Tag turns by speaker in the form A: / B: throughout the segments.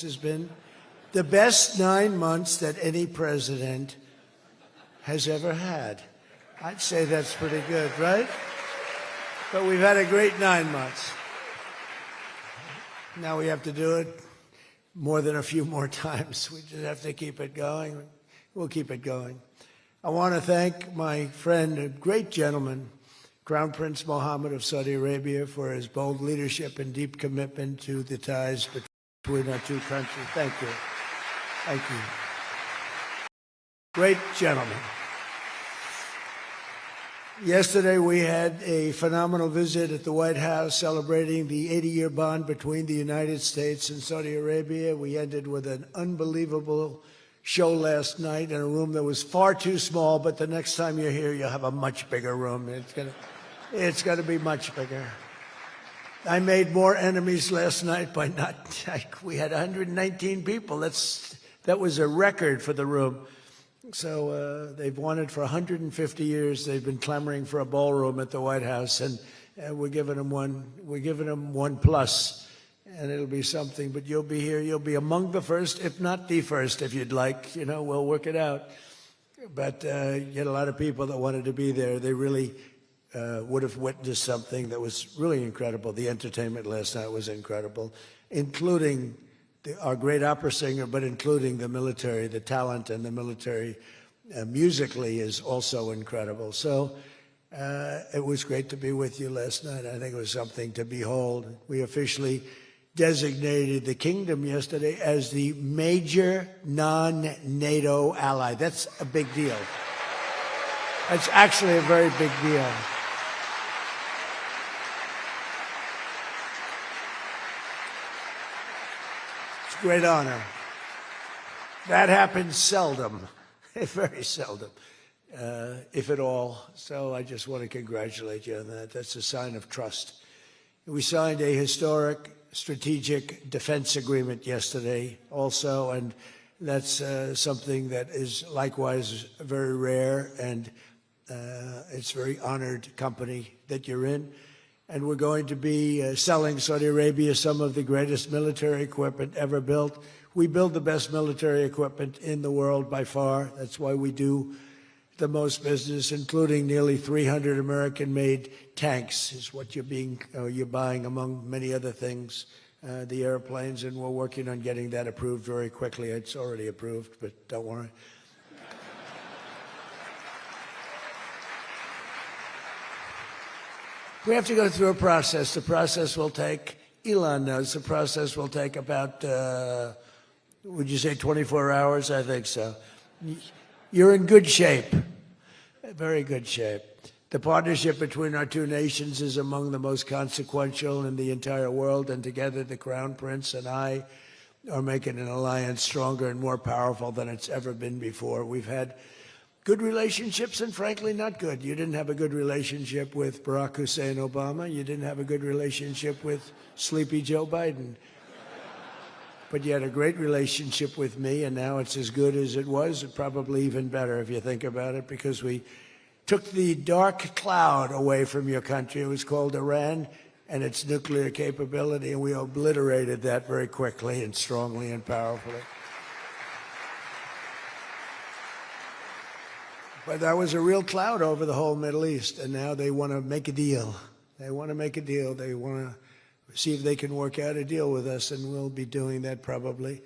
A: has been the best 9 months that any president has ever had. I'd say that's pretty good, right? But we've had a great 9 months. Now we have to do it more than a few more times. We just have to keep it going. We'll keep it going. I want to thank my friend, a great gentleman, Crown Prince Mohammed of Saudi Arabia, for his bold leadership and deep commitment to the ties between our two countries. Thank you. Thank you. Great gentleman. Yesterday we had a phenomenal visit at the White House celebrating the 80-year bond between the United States and Saudi Arabia. We ended with an unbelievable show last night in a room that was far too small, but the next time you're here, you'll have a much bigger room. It's gonna be much bigger. I made more enemies last night by we had 119 people. That was a record for the room. So they've wanted for 150 years. They've been clamoring for a ballroom at the White House, and we're giving them one. We're giving them one plus, and it'll be something. But you'll be here. You'll be among the first, if not the first, if you'd like. You know, we'll work it out. But you had a lot of people that wanted to be there. They really would have witnessed something that was really incredible. The entertainment last night was incredible, including our great opera singer, but including the military. The talent and the military musically is also incredible. So it was great to be with you last night. I think it was something to behold. We officially designated the kingdom yesterday as the major non-NATO ally. That's a big deal. That's actually a very big deal. Great honor. That happens seldom, very seldom, if at all. So I just want to congratulate you on that. That's a sign of trust. We signed a historic strategic defense agreement yesterday also, and that's something that is likewise very rare, and it's a very honored company that you're in. And we're going to be selling Saudi Arabia some of the greatest military equipment ever built. We build the best military equipment in the world by far. That's why we do the most business, including nearly 300 American-made tanks is what you're buying, among many other things, the airplanes, and we're working on getting that approved very quickly. It's already approved, but don't worry. We have to go through a process. The process will take, Elon knows, the process will take about, would you say 24 hours? I think so. You're in good shape, very good shape. The partnership between our two nations is among the most consequential in the entire world, and together the Crown Prince and I are making an alliance stronger and more powerful than it's ever been before. We've had good relationships and, frankly, not good. You didn't have a good relationship with Barack Hussein Obama. You didn't have a good relationship with Sleepy Joe Biden. But you had a great relationship with me, and now it's as good as it was, probably even better if you think about it, because we took the dark cloud away from your country. It was called Iran and its nuclear capability, and we obliterated that very quickly and strongly and powerfully. But that was a real cloud over the whole Middle East, and now they want to make a deal. They want to make a deal. They want to see if they can work out a deal with us, and we'll be doing that probably.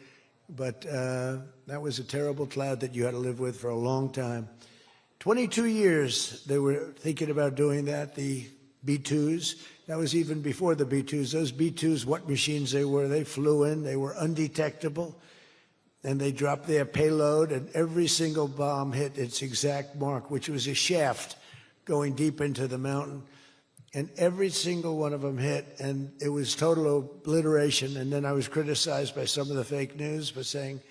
A: But that was a terrible cloud that you had to live with for a long time. 22 years they were thinking about doing that, the B-2s. That was even before the B-2s. Those B-2s, what machines they were. They flew in. They were undetectable. And they dropped their payload, and every single bomb hit its exact mark, which was a shaft going deep into the mountain. And every single one of them hit, and it was total obliteration. And then I was criticized by some of the fake news for saying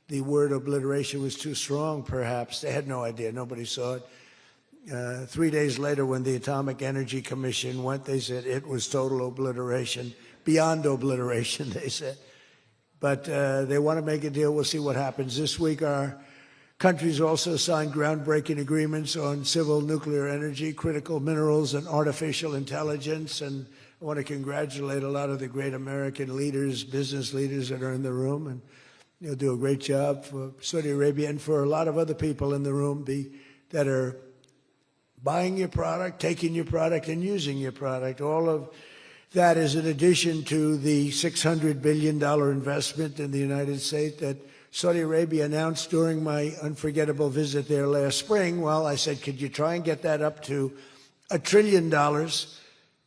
A: the word obliteration was too strong, perhaps. They had no idea. Nobody saw it. 3 days later, when the Atomic Energy Commission went, they said it was total obliteration, beyond obliteration, they said. But they want to make a deal. We'll see what happens. This week, our countries also signed groundbreaking agreements on civil nuclear energy, critical minerals, and artificial intelligence, and I want to congratulate a lot of the great American leaders, business leaders that are in the room, and you'll do a great job for Saudi Arabia and for a lot of other people in the room that are buying your product, taking your product, and using your product. All of that is in addition to the $600 billion investment in the United States that Saudi Arabia announced during my unforgettable visit there last spring. Well, I said, could you try and get that up to $1 trillion?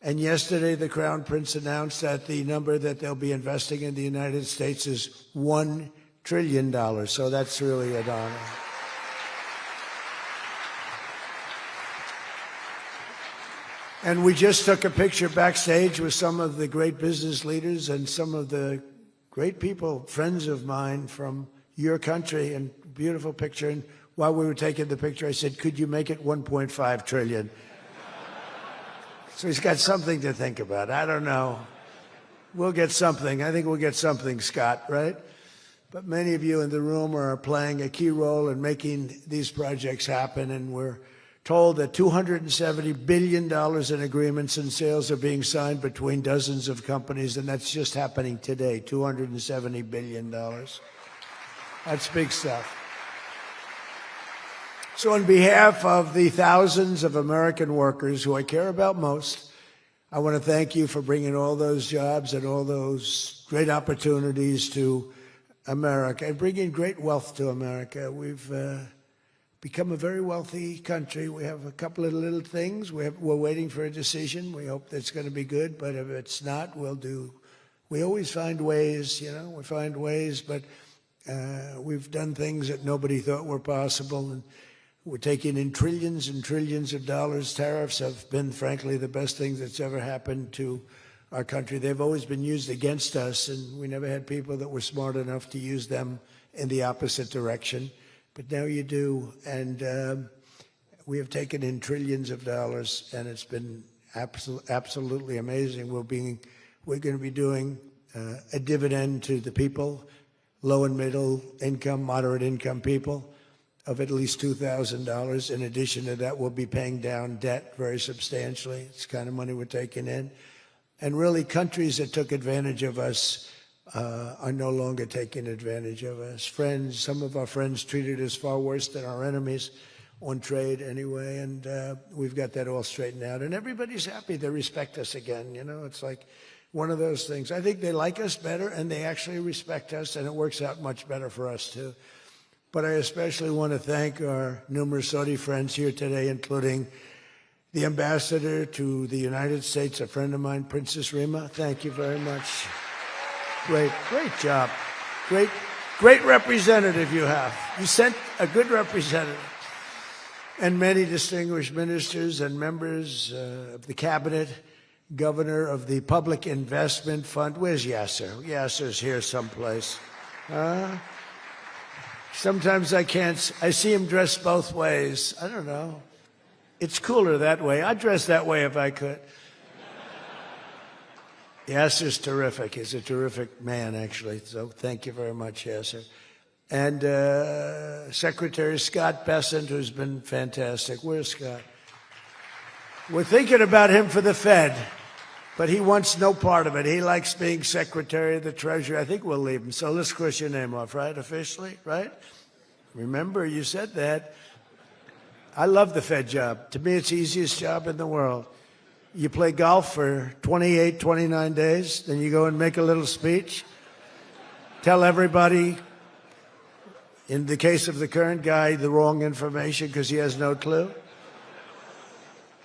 A: And yesterday, the Crown Prince announced that the number that they'll be investing in the United States is $1 trillion. So that's really an honor. And we just took a picture backstage with some of the great business leaders and some of the great people, friends of mine from your country, and beautiful picture. And while we were taking the picture, I said, could you make it 1.5 trillion? So he's got something to think about. I don't know. We'll get something. I think we'll get something, Scott, right? But many of you in the room are playing a key role in making these projects happen, and we're told that $270 billion in agreements and sales are being signed between dozens of companies, and that's just happening today, $270 billion. That's big stuff. So on behalf of the thousands of American workers who I care about most, I want to thank you for bringing all those jobs and all those great opportunities to America and bringing great wealth to America. We've become a very wealthy country. We have a couple of little things. We're waiting for a decision. We hope that's going to be good, but if it's not, we always find ways, we find ways, but we've done things that nobody thought were possible, and we're taking in trillions and trillions of dollars. Tariffs have been, frankly, the best thing that's ever happened to our country. They've always been used against us, and we never had people that were smart enough to use them in the opposite direction. But now you do, and we have taken in trillions of dollars, and it's been absolutely amazing. We're going to be doing a dividend to the people, low and middle income, moderate income people, of at least $2,000. In addition to that, we'll be paying down debt very substantially. It's the kind of money we're taking in. And really, countries that took advantage of us are no longer taking advantage of us. Friends, some of our friends treated us far worse than our enemies on trade anyway, and we've got that all straightened out. And everybody's happy. They respect us again. It's like one of those things. I think they like us better, and they actually respect us, and it works out much better for us, too. But I especially want to thank our numerous Saudi friends here today, including the ambassador to the United States, a friend of mine, Princess Rima. Thank you very much. Great job. Great representative you have. You sent a good representative. And many distinguished ministers and members of the cabinet, governor of the Public Investment Fund. Where's Yasser? Yasser's here someplace. Sometimes I see him dressed both ways. I don't know. It's cooler that way. I'd dress that way if I could. Yasser's terrific. He's a terrific man, actually. So thank you very much, Yasser. And Secretary Scott Bessent, who's been fantastic. Where's Scott? We're thinking about him for the Fed, but he wants no part of it. He likes being Secretary of the Treasury. I think we'll leave him. So let's cross your name off, right? Officially, right? Remember, you said that. I love the Fed job. To me, it's the easiest job in the world. You play golf for 28, 29 days, then you go and make a little speech, tell everybody, in the case of the current guy, the wrong information because he has no clue.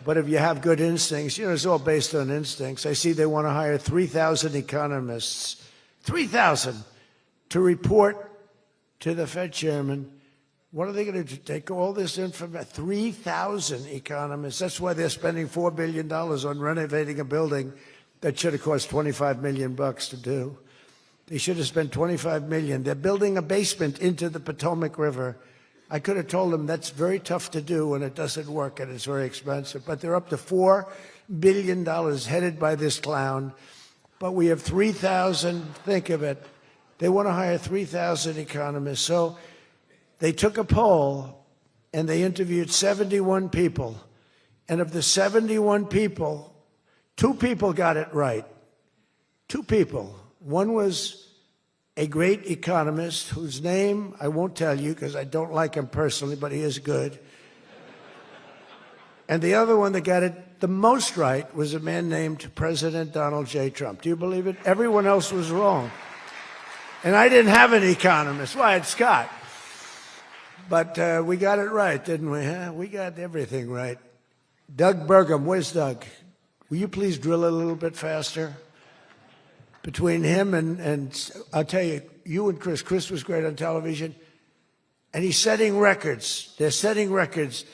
A: But if you have good instincts, it's all based on instincts. I see they want to hire 3,000 economists, 3,000, to report to the Fed chairman. What are they going to do? Take all this information? 3,000 economists. That's why they're spending $4 billion on renovating a building that should have cost $25 million to do. They should have spent $25 million. They're building a basement into the Potomac River. I could have told them that's very tough to do and it doesn't work and it's very expensive. But they're up to $4 billion headed by this clown. But we have 3,000, think of it. They want to hire 3,000 economists. So they took a poll and they interviewed 71 people. And of the 71 people, Two people got it right. Two people. One was a great economist whose name I won't tell you because I don't like him personally, but he is good. And the other one that got it the most right was a man named President Donald J. Trump. Do you believe it? Everyone else was wrong. And I didn't have an economist. Well, I had Scott. But we got it right, didn't we? Huh? We got everything right. Doug Burgum, where's Doug? Will you please drill a little bit faster? Between him and I'll tell you, you and Chris was great on television, and he's setting records. They're setting records,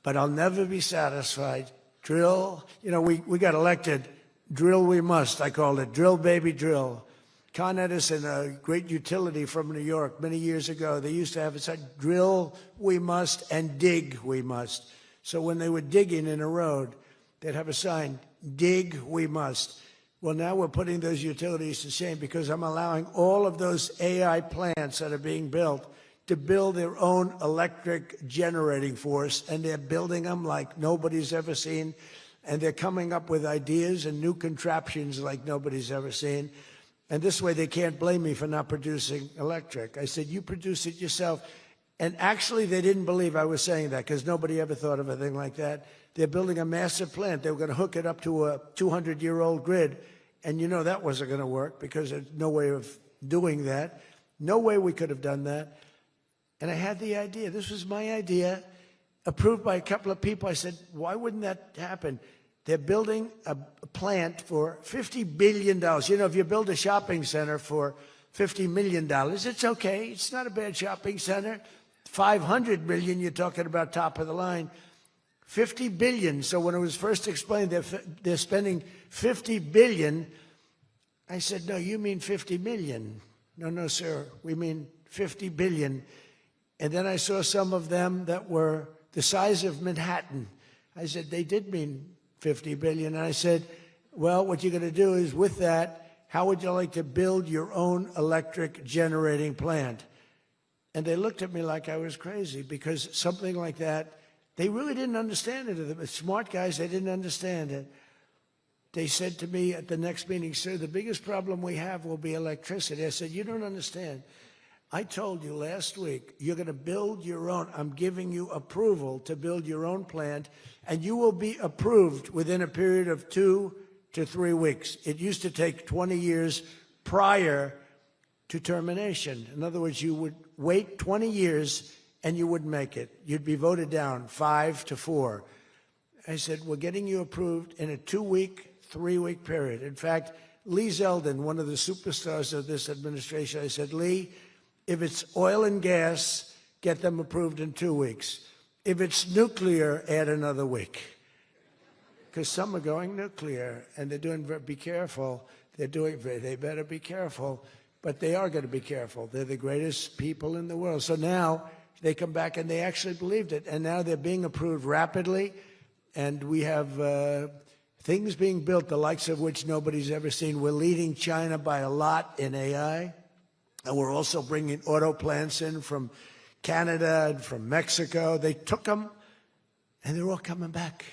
A: but I'll never be satisfied. Drill, you know, we got elected. Drill we must, I called it. Drill, baby, drill. Con Edison, a great utility from New York many years ago, they used to have it said, drill we must and dig we must. So when they were digging in a road, they'd have a sign, dig we must. Well, now we're putting those utilities to shame because I'm allowing all of those AI plants that are being built to build their own electric generating force, and they're building them like nobody's ever seen, and they're coming up with ideas and new contraptions like nobody's ever seen. And this way they can't blame me for not producing electric. I said, you produce it yourself. And actually they didn't believe I was saying that because nobody ever thought of a thing like that. They're building a massive plant. They were going to hook it up to a 200-year-old grid. And you know that wasn't going to work because there's no way of doing that. No way we could have done that. And I had the idea. This was my idea, approved by a couple of people. I said, why wouldn't that happen? They're building a plant for $50 billion. You know, if you build a shopping center for $50 million, it's okay. It's not a bad shopping center. $500 million, you're talking about top of the line. $50 billion. So when it was first explained they're spending $50 billion, I said, no, you mean 50 million. No, sir, we mean 50 billion. And then I saw some of them that were the size of Manhattan. I said, they did mean 50 billion. And I said, well, what you're going to do is with that, how would you like to build your own electric generating plant? And they looked at me like I was crazy because something like that, they really didn't understand it. The smart guys, they didn't understand it. They said to me at the next meeting, sir, the biggest problem we have will be electricity. I said, you don't understand. I told you last week, you're going to build your own. I'm giving you approval to build your own plant, and you will be approved within a period of 2 to 3 weeks. It used to take 20 years prior to termination. In other words, you would wait 20 years and you wouldn't make it. You'd be voted down 5 to 4. I said, we're getting you approved in a 2-week, 3-week period. In fact, Lee Zeldin, one of the superstars of this administration, I said, Lee, if it's oil and gas, get them approved in 2 weeks. If it's nuclear, add another week. Because some are going nuclear, and they're doing, be careful. They better be careful. But they are going to be careful. They're the greatest people in the world. So now they come back and they actually believed it. And now they're being approved rapidly. And we have things being built, the likes of which nobody's ever seen. We're leading China by a lot in AI. And we're also bringing auto plants in from Canada and from Mexico. They took them, and they're all coming back.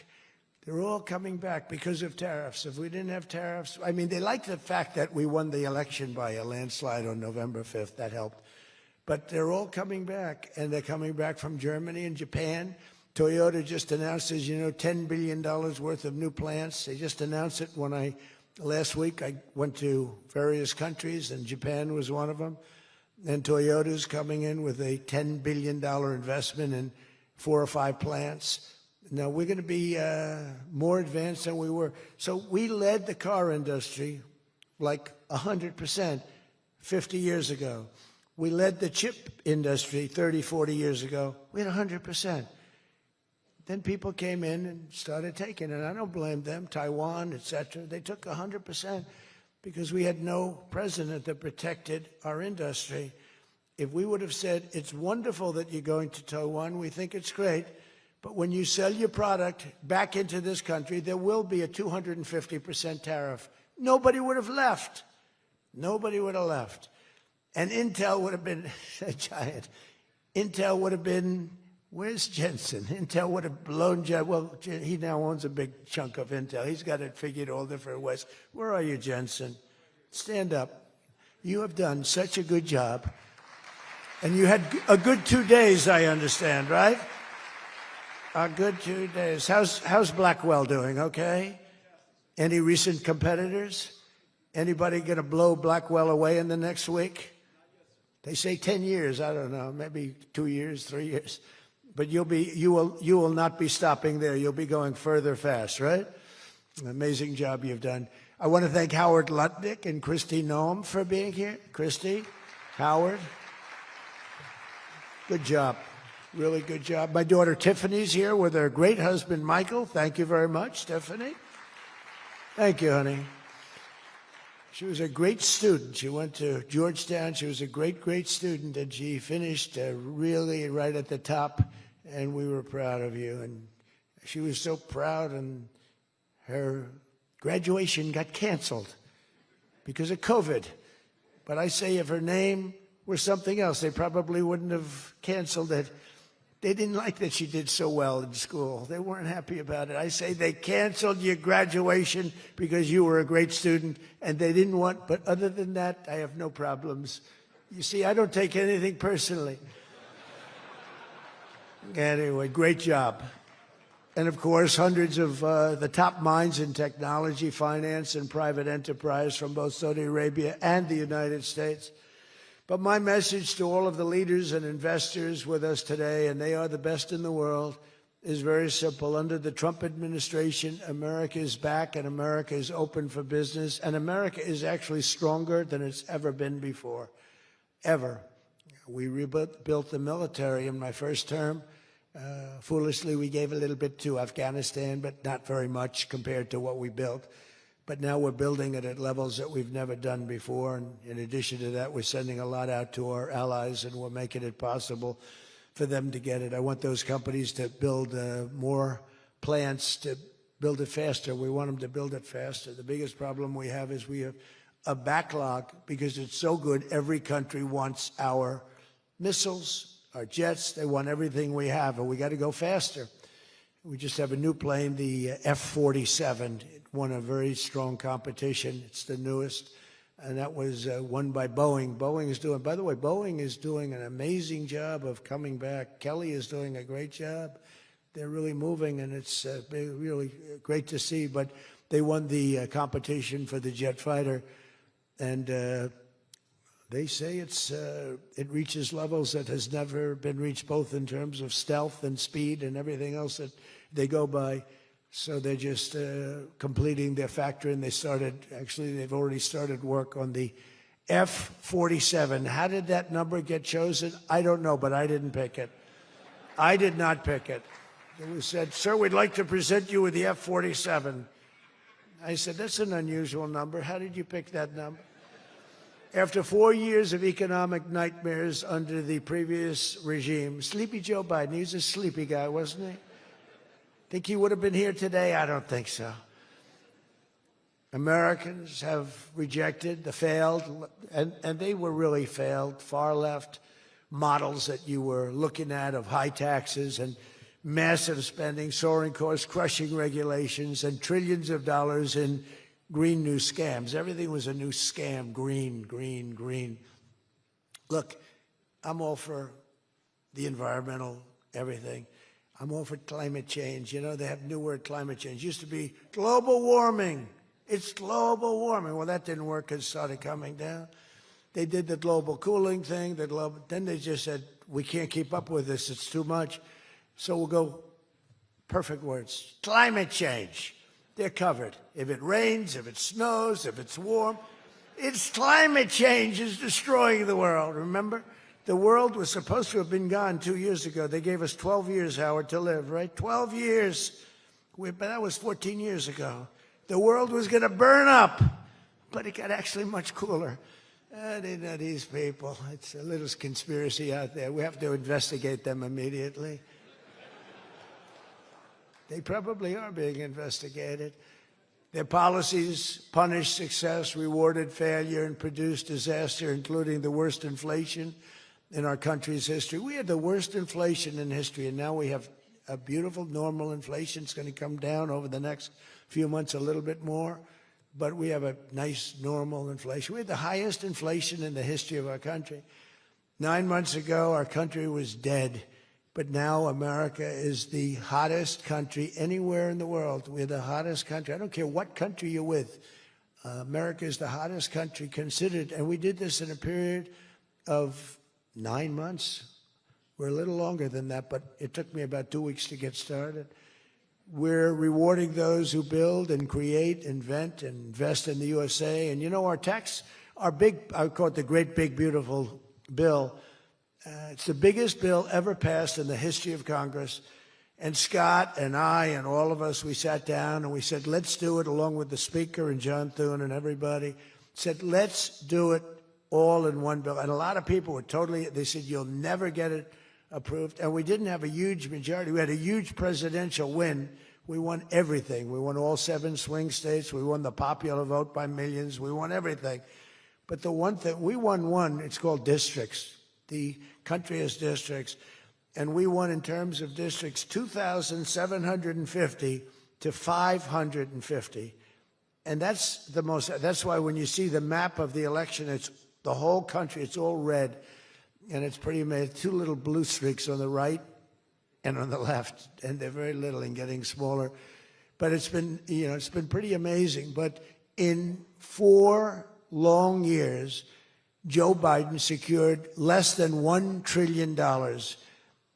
A: They're all coming back because of tariffs. If we didn't have tariffs, I mean, they like the fact that we won the election by a landslide on November 5th. That helped. But they're all coming back, and they're coming back from Germany and Japan. Toyota just announced, as you know, $10 billion worth of new plants. They just announced it last week. I went to various countries, and Japan was one of them. And Toyota's coming in with a $10 billion investment in 4 or 5 plants. Now, we're going to be more advanced than we were. So we led the car industry like 100% 50 years ago. We led the chip industry 30, 40 years ago. We had 100%. Then people came in and started taking it. I don't blame them, Taiwan, et cetera. They took 100% because we had no president that protected our industry. If we would have said, it's wonderful that you're going to Taiwan, we think it's great, but when you sell your product back into this country, there will be a 250% tariff. Nobody would have left. Nobody would have left. And Intel would have been a giant. Intel would have been Where's Jensen? Intel would have blown well, he now owns a big chunk of Intel. He's got it figured all different ways. Where are you, Jensen? Stand up. You have done such a good job. And you had a good 2 days, I understand, right? A good 2 days. How's Blackwell doing, okay? Any recent competitors? Anybody going to blow Blackwell away in the next week? They say 10 years. I don't know, maybe 2 years, 3 years. But you will not be stopping there. You'll be going further fast, right? An amazing job you've done. I want to thank Howard Lutnick and Christy Noem for being here. Christy, Howard, good job. Really good job. My daughter Tiffany's here with her great husband, Michael. Thank you very much, Tiffany. Thank you, honey. She was a great student. She went to Georgetown. She was a great, great student, and she finished really right at the top, and we were proud of you. And she was so proud, and her graduation got canceled because of COVID. But I say if her name were something else, they probably wouldn't have canceled it. They didn't like that she did so well in school. They weren't happy about it. I say they canceled your graduation because you were a great student, and they didn't want, but other than that, I have no problems. You see, I don't take anything personally. Anyway, great job. And of course, hundreds of the top minds in technology, finance, and private enterprise from both Saudi Arabia and the United States. But my message to all of the leaders and investors with us today, and they are the best in the world, is very simple. Under the Trump administration, America is back and America is open for business. And America is actually stronger than it's ever been before, ever. We rebuilt the military in my first term. Foolishly, we gave a little bit to Afghanistan, but not very much compared to what we built. But now we're building it at levels that we've never done before. And in addition to that, we're sending a lot out to our allies, and we're making it possible for them to get it. I want those companies to build more plants, to build it faster. We want them to build it faster. The biggest problem we have is we have a backlog because it's so good. Every country wants our missiles, our jets. They want everything we have, and we got to go faster. We just have a new plane, the F-47. It won a very strong competition. It's the newest, and that was won by Boeing. Boeing is doing, by the way, Boeing is doing an amazing job of coming back. Kelly is doing a great job. They're really moving, and it's really great to see. But they won the competition for the jet fighter, and they say it reaches levels that has never been reached, both in terms of stealth and speed and everything else that they go by. So they're just completing their factory, and they've already started work on the F-47. How did that number get chosen? I don't know, but I didn't pick it. I did not pick it. It was said, sir, we'd like to present you with the F-47. I said, that's an unusual number. How did you pick that number? After 4 years of economic nightmares under the previous regime, Sleepy Joe Biden, he was a sleepy guy, wasn't he? Think he would have been here today? I don't think so. Americans have rejected the failed, and they were really failed, far left models that you were looking at of high taxes and massive spending, soaring costs, crushing regulations, and trillions of dollars in green new scams. Everything was a new scam, green, green, green. Look, I'm all for the environmental, everything. I'm all for climate change. You know, they have new word, climate change. It used to be global warming. It's global warming. Well, that didn't work because it started coming down. They did the global cooling thing. Then they just said, we can't keep up with this. It's too much. So we'll go, perfect words, climate change. They're covered. If it rains, if it snows, if it's warm, it's climate change is destroying the world. Remember? The world was supposed to have been gone 2 years ago. They gave us 12 years, Howard, to live, right? 12 years. But that was 14 years ago. The world was going to burn up, but it got actually much cooler. They know these people. It's a little conspiracy out there. We have to investigate them immediately. They probably are being investigated. Their policies punished success, rewarded failure, and produced disaster, including the worst inflation in our country's history. We had the worst inflation in history, and now we have a beautiful normal inflation. It's going to come down over the next few months a little bit more, but we have a nice normal inflation. We had the highest inflation in the history of our country. 9 months ago, our country was dead, but now America is the hottest country anywhere in the world. We're the hottest country. I don't care what country you're with. America is the hottest country considered, and we did this in a period of 9 months. We're a little longer than that, but it took me about 2 weeks to get started. We're rewarding those who build and create, invent, and invest in the USA. And you know, our big, I call it the great, big, beautiful bill. It's the biggest bill ever passed in the history of Congress. And Scott and I and all of us, we sat down and we said, let's do it, along with the Speaker and John Thune and everybody, said, let's do it all in one bill. And a lot of people were they said, you'll never get it approved. And we didn't have a huge majority. We had a huge presidential win. We won everything. We won all 7 swing states. We won the popular vote by millions. We won everything. But the one thing, we won one, it's called districts. The country has districts. And we won in terms of districts 2,750 to 550. And that's why when you see the map of the election, it's the whole country, it's all red. And it's pretty amazing. 2 little blue streaks on the right and on the left, and they're very little and getting smaller. But it's been pretty amazing. But in 4 long years, Joe Biden secured less than $1 trillion.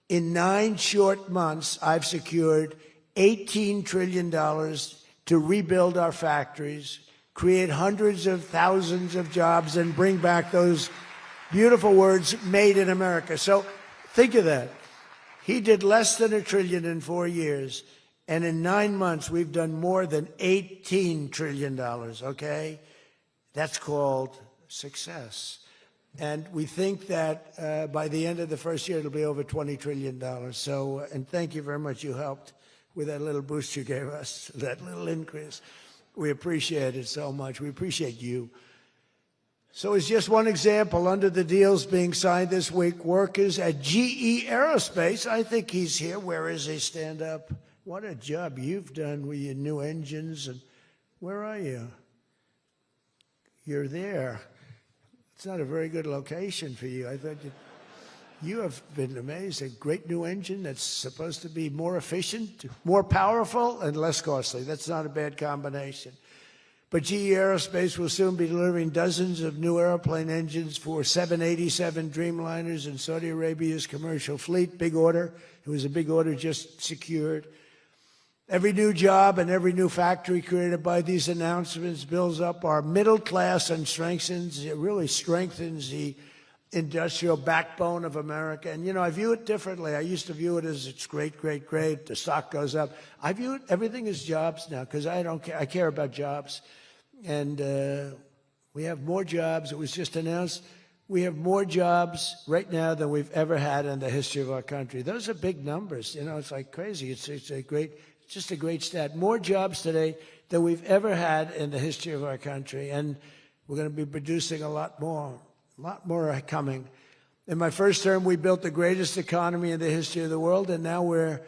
A: In 9 short months, I've secured $18 trillion to rebuild our factories, create hundreds of thousands of jobs, and bring back those beautiful words, made in America. So think of that. He did less than $1 trillion in 4 years, and in 9 months, we've done more than $18 trillion, okay? That's called success. And we think that by the end of the first year, it'll be over $20 trillion. So, and thank you very much. You helped with that little boost you gave us, that little increase. We appreciate it so much. We appreciate you. So as just one example, under the deals being signed this week, workers at GE Aerospace, I think he's here. Where is he? Stand up. What a job you've done with your new engines. And where are you? You're there. It's not a very good location for you. I thought you have been amazing. Great new engine that's supposed to be more efficient, more powerful, and less costly. That's not a bad combination. But GE Aerospace will soon be delivering dozens of new airplane engines for 787 Dreamliners in Saudi Arabia's commercial fleet. Big order. It was a big order just secured. Every new job and every new factory created by these announcements builds up our middle class and really strengthens the industrial backbone of America. And, you know, I view it differently. I used to view it as it's great, great, great. The stock goes up. I view everything as jobs now because I don't care. I care about jobs. And we have more jobs. It was just announced we have more jobs right now than we've ever had in the history of our country. Those are big numbers. You know, it's like crazy. It's just a great stat. More jobs today than we've ever had in the history of our country. And we're going to be producing a lot more are coming. In my first term, we built the greatest economy in the history of the world, and now we're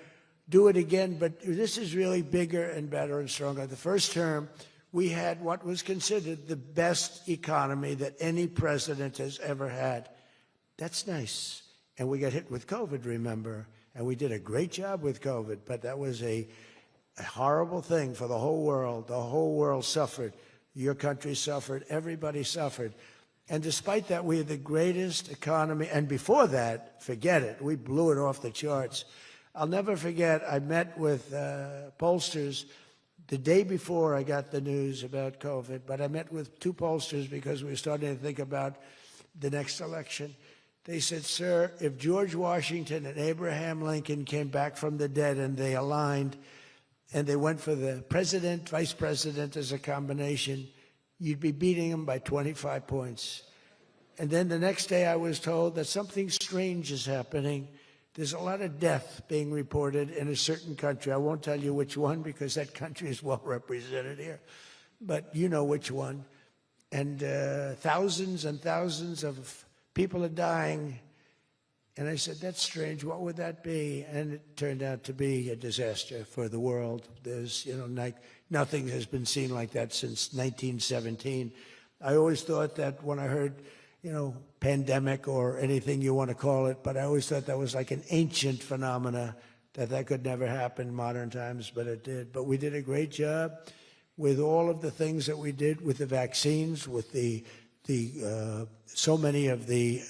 A: do it again. But this is really bigger and better and stronger. The first term, we had what was considered the best economy that any president has ever had. That's nice. And we got hit with COVID, remember? And we did a great job with COVID, but that was a horrible thing for the whole world. The whole world suffered. Your country suffered. Everybody suffered. And despite that, we had the greatest economy. And before that, forget it. We blew it off the charts. I'll never forget, I met with pollsters the day before I got the news about COVID, but I met with 2 pollsters because we were starting to think about the next election. They said, sir, if George Washington and Abraham Lincoln came back from the dead and they aligned and they went for the president, vice president as a combination, you'd be beating them by 25 points. And then the next day I was told that something strange is happening. There's a lot of death being reported in a certain country. I won't tell you which one because that country is well represented here, but you know which one. And thousands and thousands of people are dying And I said, that's strange. What would that be? And it turned out to be a disaster for the world. There's, nothing has been seen like that since 1917. I always thought that when I heard, pandemic or anything you want to call it, but I always thought that was like an ancient phenomena, that could never happen in modern times, but it did. But we did a great job with all of the things that we did with the vaccines, with the so many of the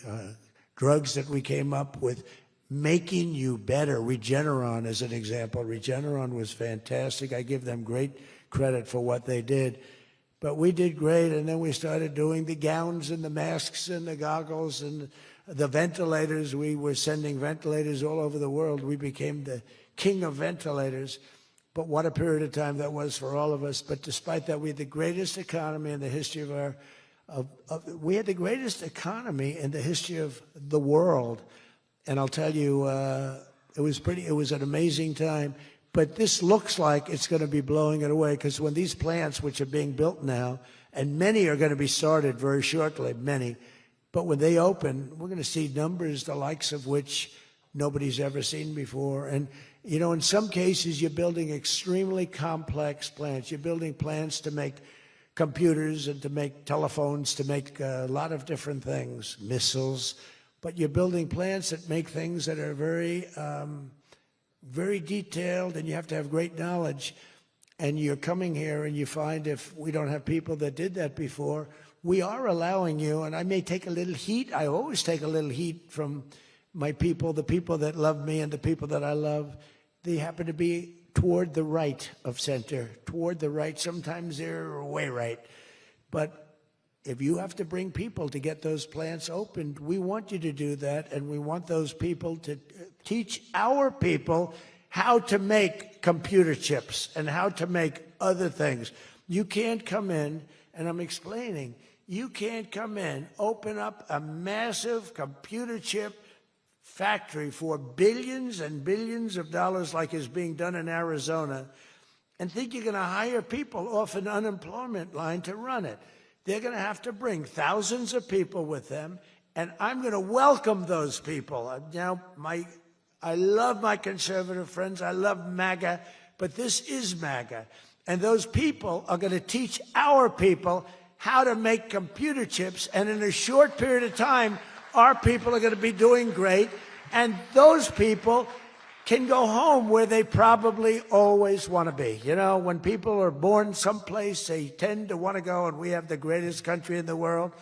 A: drugs that we came up with, making you better. Regeneron, as an example. Regeneron was fantastic. I give them great credit for what they did. But we did great, and then we started doing the gowns and the masks and the goggles and the ventilators. We were sending ventilators all over the world. We became the king of ventilators. But what a period of time that was for all of us. But despite that, we had the greatest economy in the history of our we had the greatest economy in the history of the world. And I'll tell you, it was an amazing time. But this looks like it's going to be blowing it away, because when these plants, which are being built now, and many are going to be started very shortly, many, but when they open, we're going to see numbers the likes of which nobody's ever seen before. And, in some cases, you're building extremely complex plants. You're building plants to make computers and to make telephones, to make a lot of different things, missiles. But you're building plants that make things that are very, very detailed, and you have to have great knowledge. And you're coming here and you find, if we don't have people that did that before, we are allowing you, and I may take a little heat. I always take a little heat from my people, the people that love me and the people that I love. They happen to be toward the right of center, toward the right. Sometimes they're way right. But if you have to bring people to get those plants opened, we want you to do that, and we want those people to teach our people how to make computer chips and how to make other things. You can't come in, and I'm explaining, you can't come in, open up a massive computer chip factory for billions and billions of dollars like is being done in Arizona, and think you're going to hire people off an unemployment line to run it. They're going to have to bring thousands of people with them, and I'm going to welcome those people. Now, I love my conservative friends. I love MAGA, but this is MAGA. And those people are going to teach our people how to make computer chips, and in a short period of time, our people are going to be doing great, and those people can go home where they probably always want to be. When people are born someplace, they tend to want to go, and we have the greatest country in the world,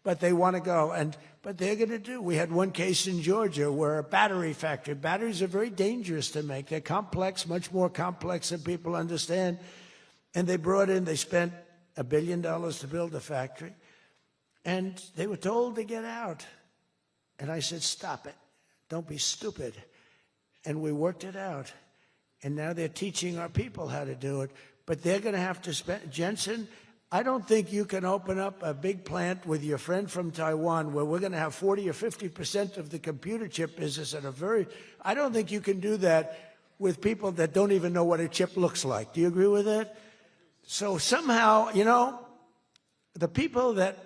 A: but they want to go. But they're going to do. We had one case in Georgia where a battery factory, batteries are very dangerous to make. They're complex, much more complex than people understand. And they spent $1 billion to build a factory, and they were told to get out. And I said, stop it. Don't be stupid. And we worked it out. And now they're teaching our people how to do it. But they're going to have to spend, Jensen, I don't think you can open up a big plant with your friend from Taiwan where we're going to have 40 or 50% of the computer chip business at I don't think you can do that with people that don't even know what a chip looks like. Do you agree with that? So somehow, the people that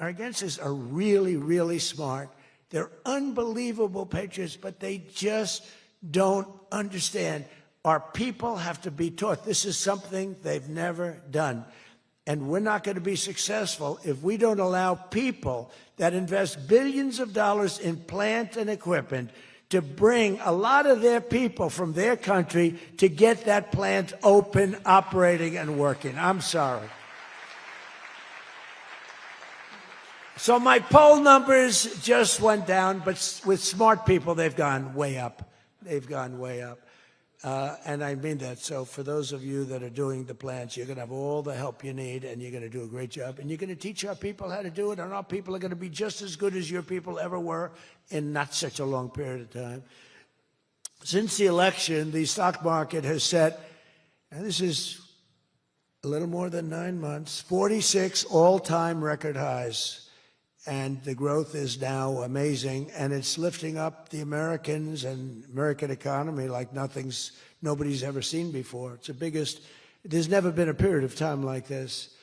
A: are against this are really, really smart. They're unbelievable patriots, but they just don't understand. Our people have to be taught. This is something they've never done. And we're not going to be successful if we don't allow people that invest billions of dollars in plant and equipment to bring a lot of their people from their country to get that plant open, operating, and working. I'm sorry. So my poll numbers just went down, but with smart people, they've gone way up. They've gone way up. And I mean that. So for those of you that are doing the plants, you're going to have all the help you need, and you're going to do a great job. And you're going to teach our people how to do it, and our people are going to be just as good as your people ever were in not such a long period of time. Since the election, the stock market has set, and this is a little more than 9 months, 46 all-time record highs. And the growth is now amazing, and it's lifting up the Americans and American economy like nobody's ever seen before. It's the biggest. There's never been a period of time like this.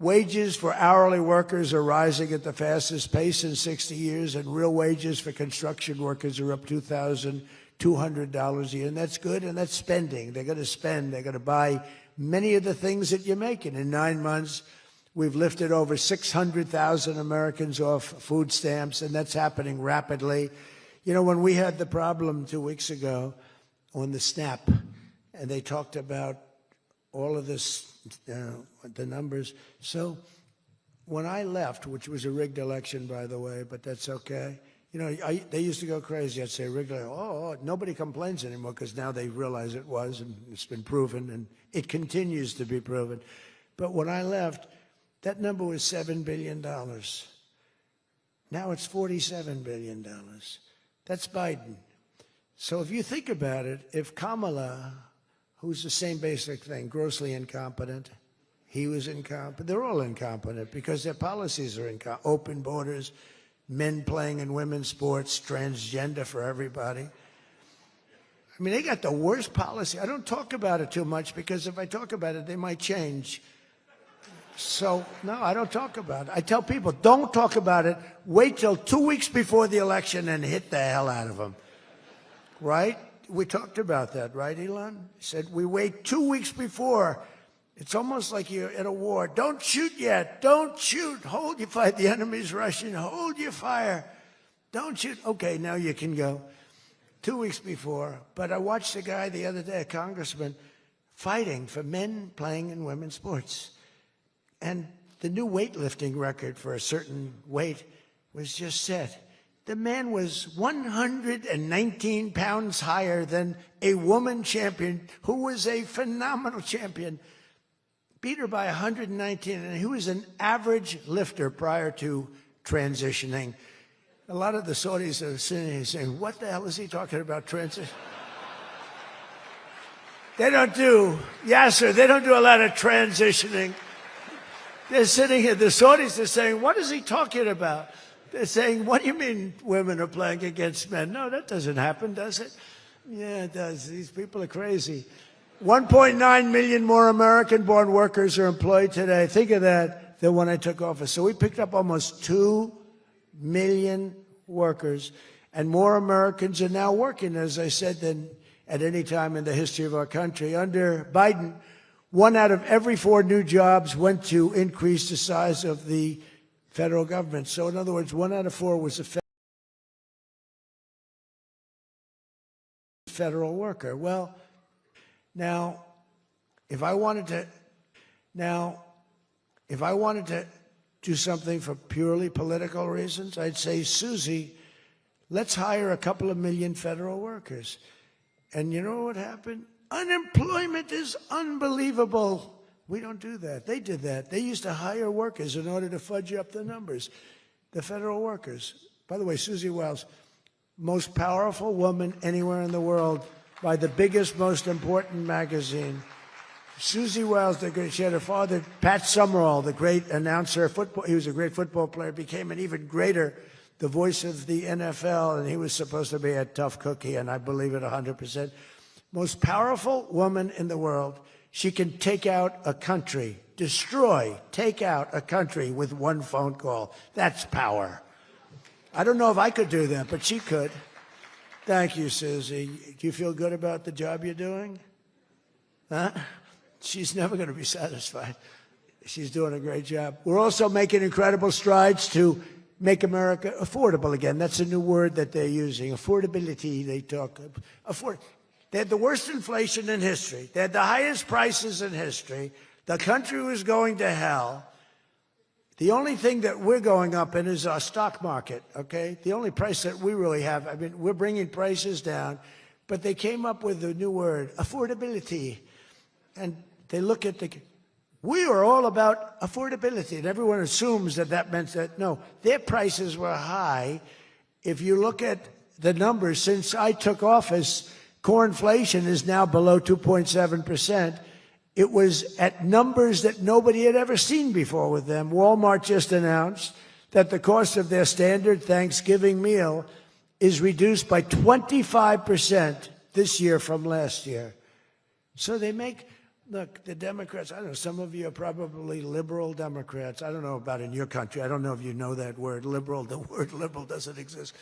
A: Wages for hourly workers are rising at the fastest pace in 60 years, and real wages for construction workers are up $2,200 a year. And that's good, and that's spending. They're going to spend. They're going to buy many of the things that you're making. In 9 months, we've lifted over 600,000 Americans off food stamps, and that's happening rapidly. You know, when we had the problem 2 weeks ago on the SNAP, and they talked about all of this, the numbers. So when I left, which was a rigged election, by the way, but that's okay. You know, they used to go crazy. I'd say rigged, nobody complains anymore because now they realize it was, and it's been proven, and it continues to be proven. But when I left, that number was $7 billion. Now it's $47 billion. That's Biden. So if you think about it, if Kamala, who's the same basic thing, grossly incompetent, he was incompetent. They're all incompetent because their policies are incompetent. Open borders, men playing in women's sports, transgender for everybody. I mean, they got the worst policy. I don't talk about it too much because if I talk about it, they might change. So, no, I don't talk about it. I tell people, don't talk about it. Wait till 2 weeks before the election and hit the hell out of them. Right? We talked about that, right, Elon? He said, we wait 2 weeks before. It's almost like you're in a war. Don't shoot yet. Don't shoot. Hold your fire. The enemy's rushing. Hold your fire. Don't shoot. Okay, now you can go. 2 weeks before. But I watched a guy the other day, a congressman, fighting for men playing in women's sports. And the new weightlifting record for a certain weight was just set. The man was 119 pounds higher than a woman champion who was a phenomenal champion. Beat her by 119, and he was an average lifter prior to transitioning. A lot of the Saudis are sitting here saying, what the hell is he talking about transition? They don't do a lot of transitioning. They're sitting here, the Saudis are saying, what is he talking about? They're saying, what do you mean women are playing against men? No, that doesn't happen, does it? Yeah, it does. These people are crazy. 1.9 million more American-born workers are employed today. Think of that, than when I took office. So we picked up almost 2 million workers, and more Americans are now working, as I said, than at any time in the history of our country. Under Biden, 1 out of every 4 new jobs went to increase the size of the federal government. So in other words, 1 out of 4 was a federal worker. Well, now, if I wanted to do something for purely political reasons, I'd say, Susie, let's hire a couple of million federal workers. And you know what happened? Unemployment is unbelievable. We don't do that. They did that. They used to hire workers in order to fudge up the numbers. The federal workers. By the way, Susie Wiles, most powerful woman anywhere in the world by the biggest, most important magazine. Susie Wiles, she had her father, Pat Summerall, the great announcer, football. He was a great football player, became an even greater, the voice of the NFL, and he was supposed to be a tough cookie, and I believe it 100%. Most powerful woman in the world. She can take out a country, take out a country with 1 phone call. That's power. I don't know if I could do that, but she could. Thank you, Susie. Do you feel good about the job you're doing? Huh? She's never going to be satisfied. She's doing a great job. We're also making incredible strides to make America affordable again. That's a new word that they're using. Affordability, they talk. They had the worst inflation in history. They had the highest prices in history. The country was going to hell. The only thing that we're going up in is our stock market, okay? The only price that we really have, I mean, we're bringing prices down, but they came up with a new word, affordability. And they look at we are all about affordability, and everyone assumes that that meant that, no, their prices were high. If you look at the numbers, since I took office, core inflation is now below 2.7%. It was at numbers that nobody had ever seen before with them. Walmart just announced that the cost of their standard Thanksgiving meal is reduced by 25% this year from last year. So they make Look, the Democrats, I don't know, some of you are probably liberal Democrats. I don't know about in your country. I don't know if you know that word, liberal. The word liberal doesn't exist.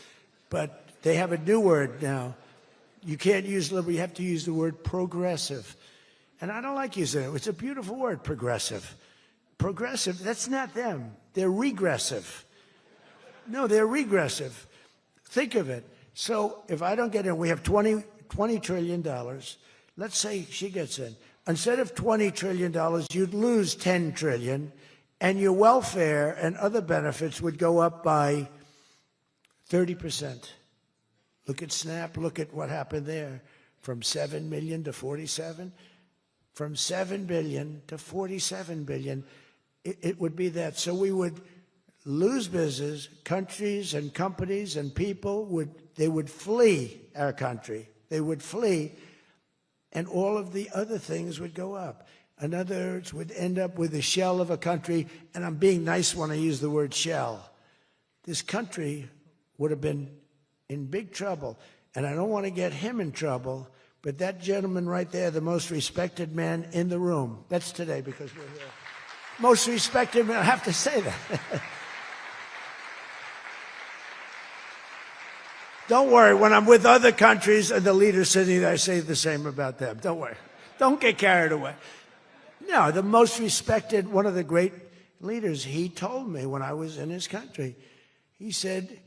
A: But they have a new word now. You can't use liberal. You have to use the word progressive. And I don't like using it. It's a beautiful word, progressive. Progressive, that's not them. They're regressive. No, they're regressive. Think of it. So if I don't get in, we have $20 trillion. Let's say she gets in. Instead of $20 trillion, you'd lose $10 trillion, and your welfare and other benefits would go up by 30%. Look at SNAP. Look at what happened there. From 7 million to 47. From 7 billion to 47 billion. It would be that. So we would lose business. Countries and companies and people would flee our country. They would flee. And all of the other things would go up. In other words, would end up with a shell of a country, and I'm being nice when I use the word shell. This country would have been in big trouble. And I don't want to get him in trouble, but that gentleman right there, the most respected man in the room, that's today because we're here. Most respected man, I have to say that. Don't worry, when I'm with other countries and the leaders sitting there, I say the same about them. Don't worry. Don't get carried away. No, the most respected, one of the great leaders, he told me when I was in his country, he said,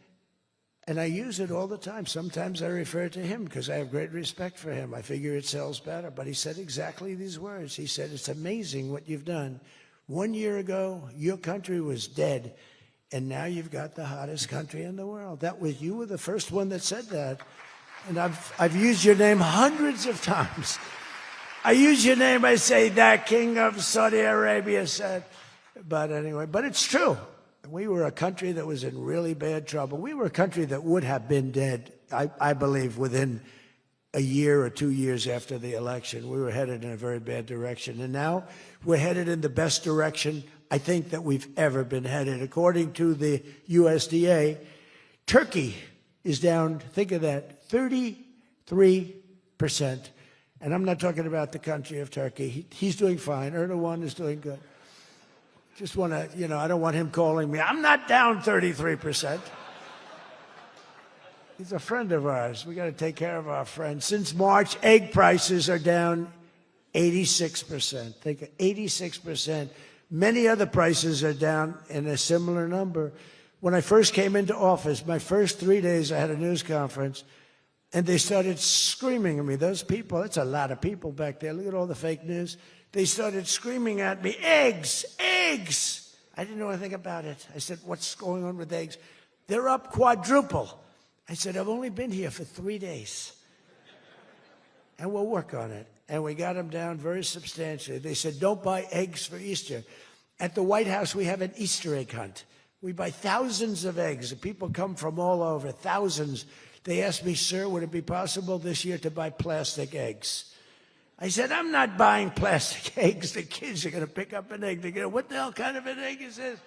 A: and I use it all the time. Sometimes I refer to him because I have great respect for him. I figure it sells better. But he said exactly these words. He said, it's amazing what you've done. 1 year ago, your country was dead. And now you've got the hottest country in the world. That was, you were the first one that said that. And I've used your name hundreds of times. I use your name, I say, that king of Saudi Arabia said. But anyway, but it's true. We were a country that was in really bad trouble. We were a country that would have been dead, I believe, within a year or 2 years after the election. We were headed in a very bad direction. And now we're headed in the best direction I think that we've ever been headed. According to the USDA, Turkey is down, think of that, 33%. And I'm not talking about the country of Turkey. He's doing fine. Erdogan is doing good. Just want to, I don't want him calling me. I'm not down 33%. He's a friend of ours. We got to take care of our friends. Since March, egg prices are down 86%. Think of 86%. Many other prices are down in a similar number. When I first came into office, my first 3 days, I had a news conference, and they started screaming at me. Those people, that's a lot of people back there. Look at all the fake news. They started screaming at me, eggs, eggs. I didn't know anything about it. I said, what's going on with eggs? They're up quadruple. I said, I've only been here for 3 days. And we'll work on it. And we got them down very substantially. They said, don't buy eggs for Easter. At the White House, we have an Easter egg hunt. We buy thousands of eggs. People come from all over, thousands. They asked me, sir, would it be possible this year to buy plastic eggs? I said, I'm not buying plastic eggs. The kids are going to pick up an egg. They're going to, what the hell kind of an egg is this?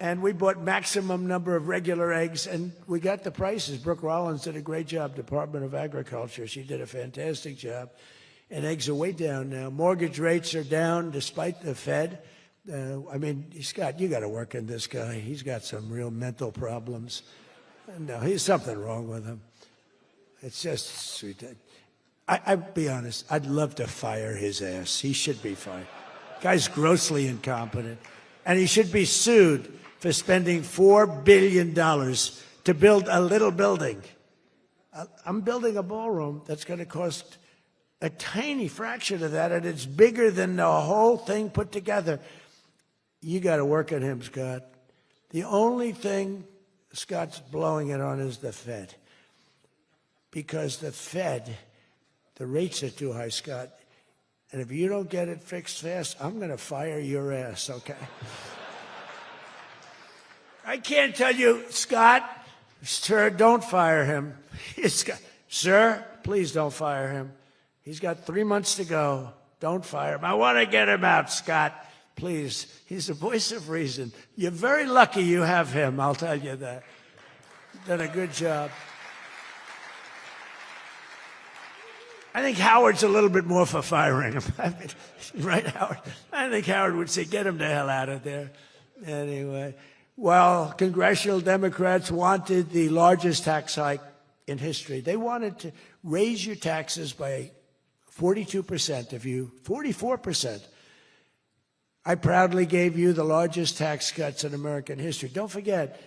A: And we bought maximum number of regular eggs, and we got the prices. Brooke Rollins did a great job, Department of Agriculture. She did a fantastic job. And eggs are way down now. Mortgage rates are down despite the Fed. Scott, you got to work on this guy. He's got some real mental problems. No, he's something wrong with him. It's just sweet. I'll be honest, I'd love to fire his ass. He should be fired. Guy's grossly incompetent. And he should be sued for spending $4 billion to build a little building. I'm building a ballroom that's going to cost a tiny fraction of that, and it's bigger than the whole thing put together. You got to work on him, Scott. The only thing Scott's blowing it on is the Fed. Because the Fed, the rates are too high, Scott. And if you don't get it fixed fast, I'm going to fire your ass, okay? I can't tell you, Scott, sir, don't fire him. Sir, please don't fire him. He's got 3 months to go. Don't fire him. I want to get him out, Scott. Please. He's the voice of reason. You're very lucky you have him, I'll tell you that. Done a good job. I think Howard's a little bit more for firing him. I mean, right, Howard? I think Howard would say, get him the hell out of there. Anyway, well, congressional Democrats wanted the largest tax hike in history. They wanted to raise your taxes by 42% of you, 44%. I proudly gave you the largest tax cuts in American history. Don't forget,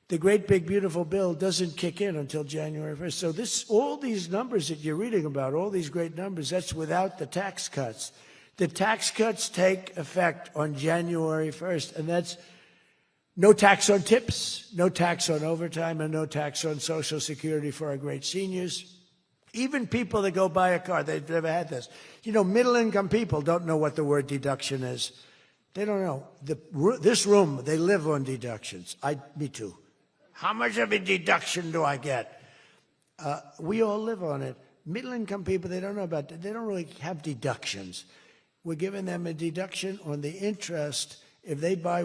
A: the great big beautiful bill doesn't kick in until January 1st. So all these numbers that you're reading about, all these great numbers, that's without the tax cuts. The tax cuts take effect on January 1st, and that's no tax on tips, no tax on overtime, and no tax on Social Security for our great seniors. Even people that go buy a car, they've never had this. You know, middle-income people don't know what the word deduction is. They don't know. This room, they live on deductions. Me too. How much of a deduction do I get? We all live on it. Middle-income people, they don't know about that. They don't really have deductions. We're giving them a deduction on the interest if they buy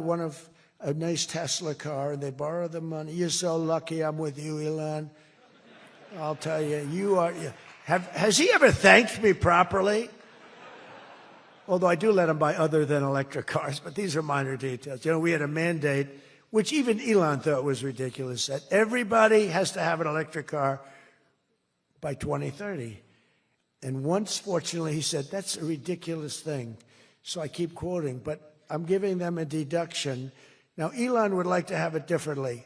A: a nice Tesla car and they borrow the money. You're so lucky I'm with you, Elon. I'll tell you, has he ever thanked me properly? Although I do let him buy other than electric cars, but these are minor details. You know, we had a mandate, which even Elon thought was ridiculous, that everybody has to have an electric car by 2030. And once, fortunately, he said, that's a ridiculous thing. So I keep quoting, but I'm giving them a deduction. Now, Elon would like to have it differently.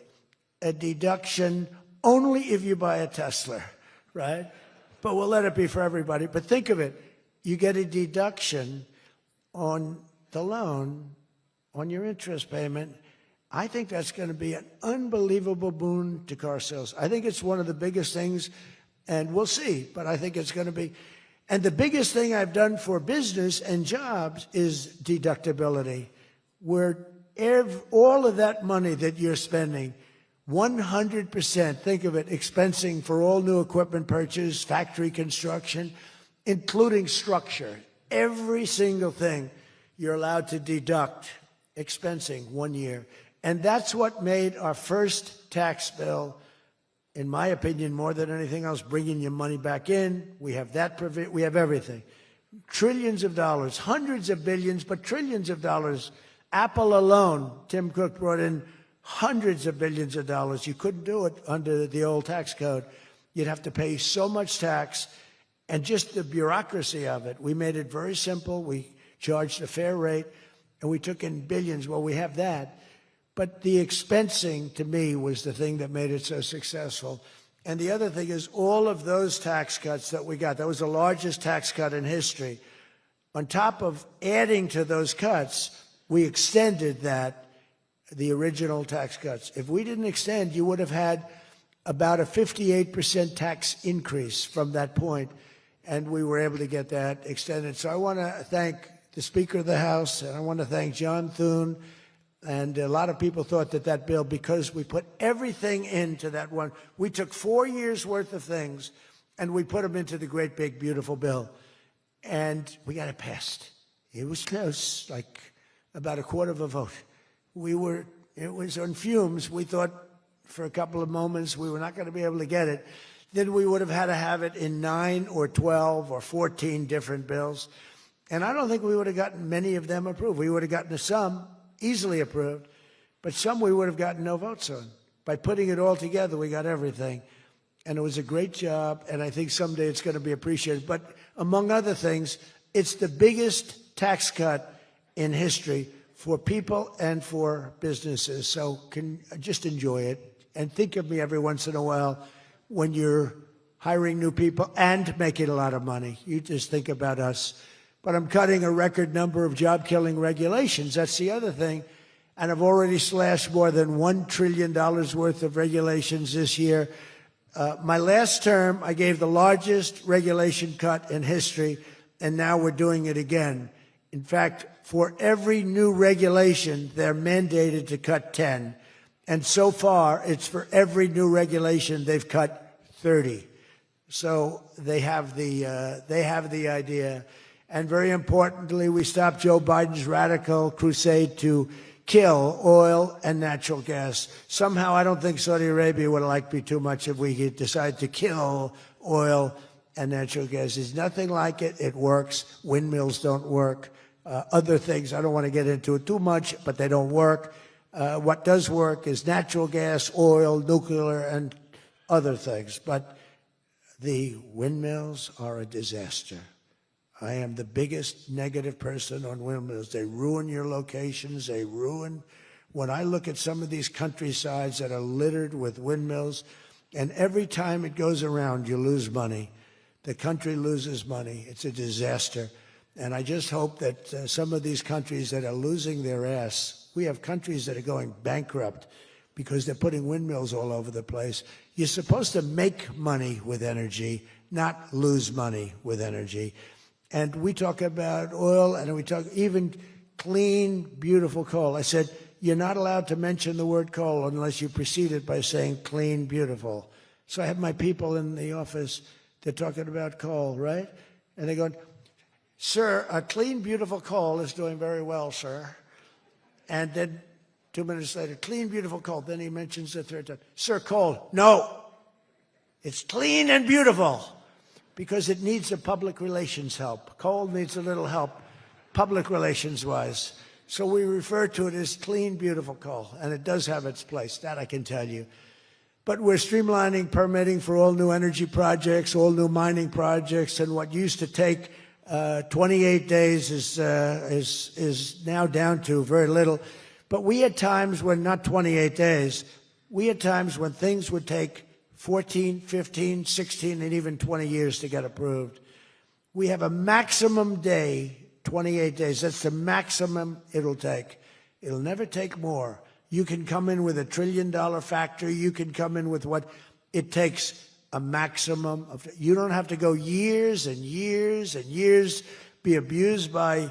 A: A deduction only if you buy a Tesla, right? But we'll let it be for everybody. But think of it. You get a deduction on the loan, on your interest payment. I think that's going to be an unbelievable boon to car sales. I think it's one of the biggest things, and we'll see, but I think it's going to be. And the biggest thing I've done for business and jobs is deductibility, where all of that money that you're spending, 100%, think of it, expensing for all new equipment purchase, factory construction, including structure. Every single thing you're allowed to deduct, expensing 1 year. And that's what made our first tax bill, in my opinion, more than anything else, bringing your money back in. We have that, we have everything. Trillions of dollars, hundreds of billions, but trillions of dollars. Apple alone, Tim Cook brought in hundreds of billions of dollars. You couldn't do it under the old tax code. You'd have to pay so much tax, and just the bureaucracy of it. We made it very simple. We charged a fair rate, and we took in billions. Well, we have that. But the expensing, to me, was the thing that made it so successful. And the other thing is all of those tax cuts that we got, that was the largest tax cut in history. On top of adding to those cuts, we extended the original tax cuts. If we didn't extend, you would have had about a 58% tax increase from that point, and we were able to get that extended. So I want to thank the Speaker of the House, and I want to thank John Thune. And a lot of people thought that bill, because we put everything into that one, we took 4 years' worth of things, and we put them into the great, big, beautiful bill. And we got it passed. It was close, like about a quarter of a vote. It was on fumes. We thought for a couple of moments we were not going to be able to get it. Then we would have had to have it in 9 or 12 or 14 different bills. And I don't think we would have gotten many of them approved. We would have gotten some easily approved, but some we would have gotten no votes on. By putting it all together, we got everything. And it was a great job, and I think someday it's going to be appreciated. But among other things, it's the biggest tax cut in history for people and for businesses. So just enjoy it, and think of me every once in a while when you're hiring new people and making a lot of money. You just think about us. But I'm cutting a record number of job-killing regulations. That's the other thing. And I've already slashed more than $1 trillion worth of regulations this year. My last term, I gave the largest regulation cut in history, and now we're doing it again. In fact, for every new regulation, they're mandated to cut 10. And so far, it's for every new regulation, they've cut 30. So they have the idea. And very importantly, we stopped Joe Biden's radical crusade to kill oil and natural gas. Somehow, I don't think Saudi Arabia would like me too much if we decide to kill oil and natural gas. There's nothing like it. It works. Windmills don't work. Other things, I don't want to get into it too much, but they don't work. What does work is natural gas, oil, nuclear, and other things. But the windmills are a disaster. I am the biggest negative person on windmills. They ruin your locations. They ruin. When I look at some of these countrysides that are littered with windmills, and every time it goes around, you lose money. The country loses money. It's a disaster. And I just hope that some of these countries that are losing their ass, we have countries that are going bankrupt because they're putting windmills all over the place. You're supposed to make money with energy, not lose money with energy. And we talk about oil, and we talk even clean, beautiful coal. I said, you're not allowed to mention the word coal unless you precede it by saying clean, beautiful. So I have my people in the office, they're talking about coal, right? And they're going, sir, a clean, beautiful coal is doing very well, sir. And then 2 minutes later, clean, beautiful coal. Then he mentions the third time, sir, coal. No, it's clean and beautiful because it needs a public relations help. Coal needs a little help, public relations-wise. So we refer to it as clean, beautiful coal, and it does have its place, that I can tell you. But we're streamlining permitting for all new energy projects, all new mining projects, and what used to take 28 days is now down to very little. But we had times when, not 28 days, we had times when things would take 14, 15, 16, and even 20 years to get approved. We have a maximum day, 28 days. That's the maximum it'll take. It'll never take more. You can come in with $1 trillion factory. You can come in with what it takes. A maximum of, you don't have to go years and years and years, be abused by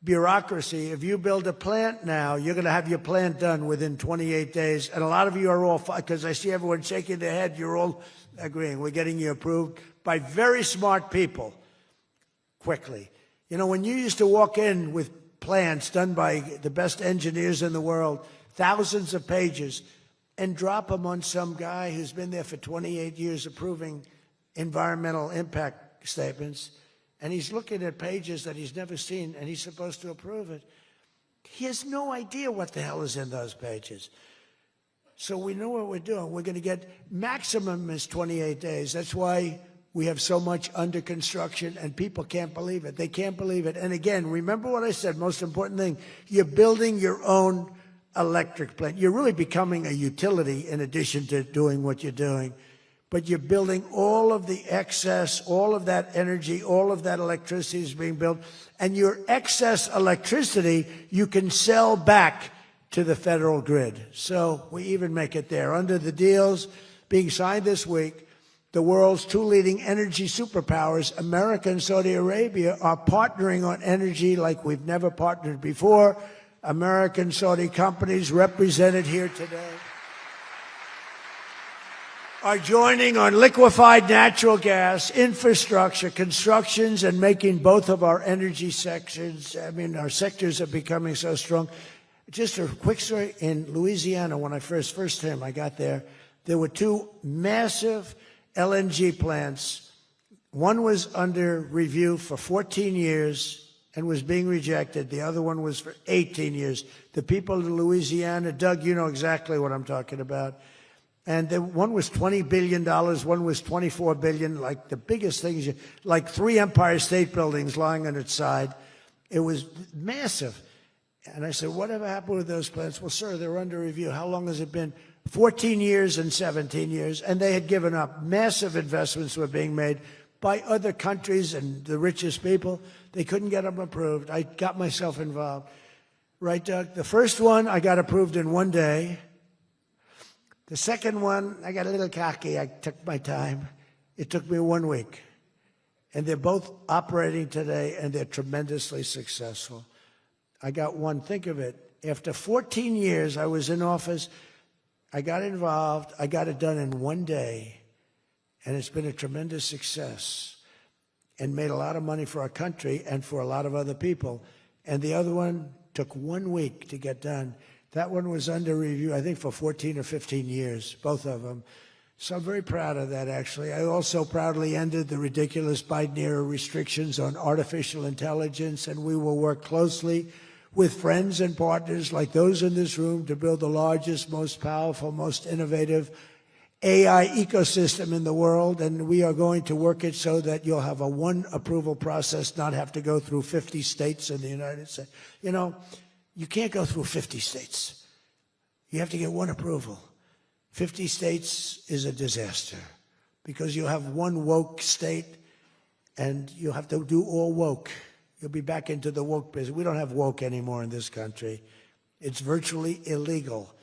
A: bureaucracy. If you build a plant now, you're going to have your plant done within 28 days. And a lot of you are all, because I see everyone shaking their head, you're all agreeing. We're getting you approved by very smart people quickly. You know, when you used to walk in with plans done by the best engineers in the world, thousands of pages, and drop them on some guy who's been there for 28 years approving environmental impact statements, and he's looking at pages that he's never seen, and he's supposed to approve it. He has no idea what the hell is in those pages. So we know what we're doing. We're going to get maximum is 28 days. That's why we have so much under construction, and people can't believe it. They can't believe it. And again, remember what I said, most important thing, you're building your own electric plant. You're really becoming a utility in addition to doing what you're doing. But you're building all of the excess, all of that energy, all of that electricity is being built. And your excess electricity, you can sell back to the federal grid. So we even make it there. Under the deals being signed this week, the world's two leading energy superpowers, America and Saudi Arabia, are partnering on energy like we've never partnered before. American Saudi companies represented here today are joining on liquefied natural gas, infrastructure, constructions, and making both of our energy sections. I mean, our sectors are becoming so strong. Just a quick story. In Louisiana, when I first time I got there were two massive LNG plants. One was under review for 14 years and was being rejected. The other one was for 18 years. The people in Louisiana, Doug, you know exactly what I'm talking about. And one was $20 billion, one was $24 billion, like the biggest things, like 3 Empire State Buildings lying on its side. It was massive. And I said, whatever happened with those plants? Well, sir, they're under review. How long has it been? 14 years and 17 years. And they had given up. Massive investments were being made by other countries and the richest people. They couldn't get them approved. I got myself involved. Right, Doug? The first one, I got approved in 1 day. The second one, I got a little cocky. I took my time. It took me 1 week. And they're both operating today, and they're tremendously successful. I got one. Think of it. After 14 years, I was in office. I got involved. I got it done in 1 day. And it's been a tremendous success and made a lot of money for our country and for a lot of other people. And the other one took 1 week to get done. That one was under review, I think, for 14 or 15 years, both of them. So I'm very proud of that, actually. I also proudly ended the ridiculous Biden-era restrictions on artificial intelligence, and we will work closely with friends and partners like those in this room to build the largest, most powerful, most innovative AI ecosystem in the world, and we are going to work it so that you'll have a one approval process, not have to go through 50 states in the United States. You know, you can't go through 50 states. You have to get one approval. 50 states is a disaster because you'll have one woke state and you'll have to do all woke. You'll be back into the woke business. We don't have woke anymore in this country. It's virtually illegal.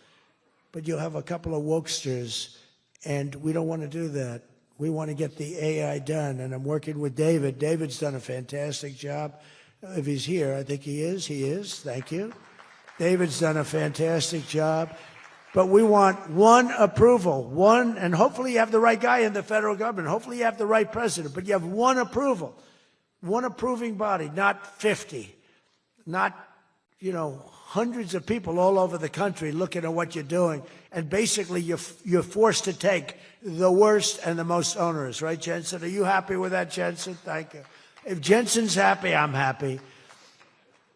A: But you'll have a couple of wokesters, and we don't want to do that. We want to get the AI done, and I'm working with David. David's done a fantastic job. If he's here, I think he is. He is. Thank you. David's done a fantastic job. But we want one approval, one, and hopefully you have the right guy in the federal government. Hopefully you have the right president, but you have one approval, one approving body, not 50, not, hundreds of people all over the country looking at what you're doing. And basically you're forced to take the worst and the most onerous, right, Jensen? Are you happy with that, Jensen? Thank you. If Jensen's happy, I'm happy.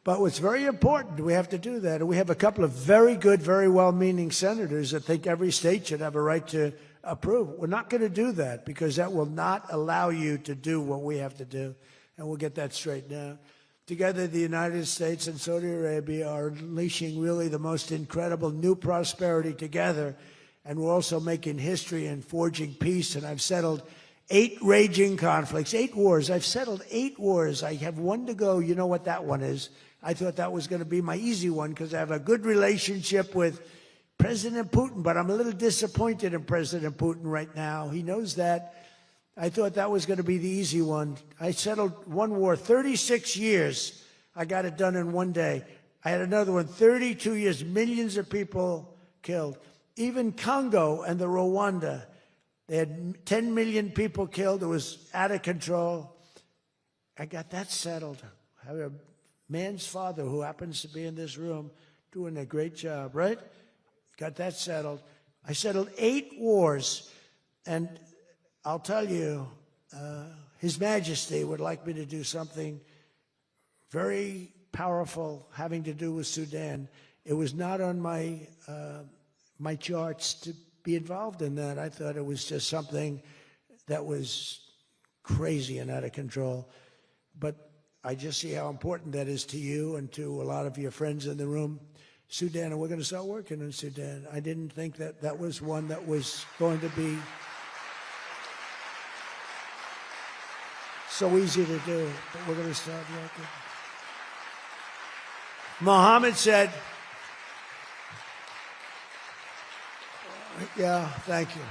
A: But what's very important, we have to do that. And we have a couple of very good, very well-meaning senators that think every state should have a right to approve. We're not going to do that because that will not allow you to do what we have to do. And we'll get that straightened out. Together, the United States and Saudi Arabia are unleashing really the most incredible new prosperity together. And we're also making history and forging peace. And I've settled 8 raging conflicts, 8 wars. I've settled 8 wars. I have one to go. You know what that one is. I thought that was going to be my easy one because I have a good relationship with President Putin, but I'm a little disappointed in President Putin right now. He knows that. I thought that was going to be the easy one. I settled one war, 36 years. I got it done in one day. I had another one, 32 years, millions of people killed. Even Congo and the Rwanda, they had 10 million people killed. It was out of control. I got that settled. I have a man's father who happens to be in this room doing a great job, right? Got that settled. I settled 8 wars, and I'll tell you, His Majesty would like me to do something very powerful having to do with Sudan. It was not on my my charts to be involved in that. I thought it was just something that was crazy and out of control. But I just see how important that is to you and to a lot of your friends in the room. Sudan, and we're going to start working in Sudan. I didn't think that that was one that was going to be so easy to do, but we're going to start working. Mohammed said, yeah, thank you.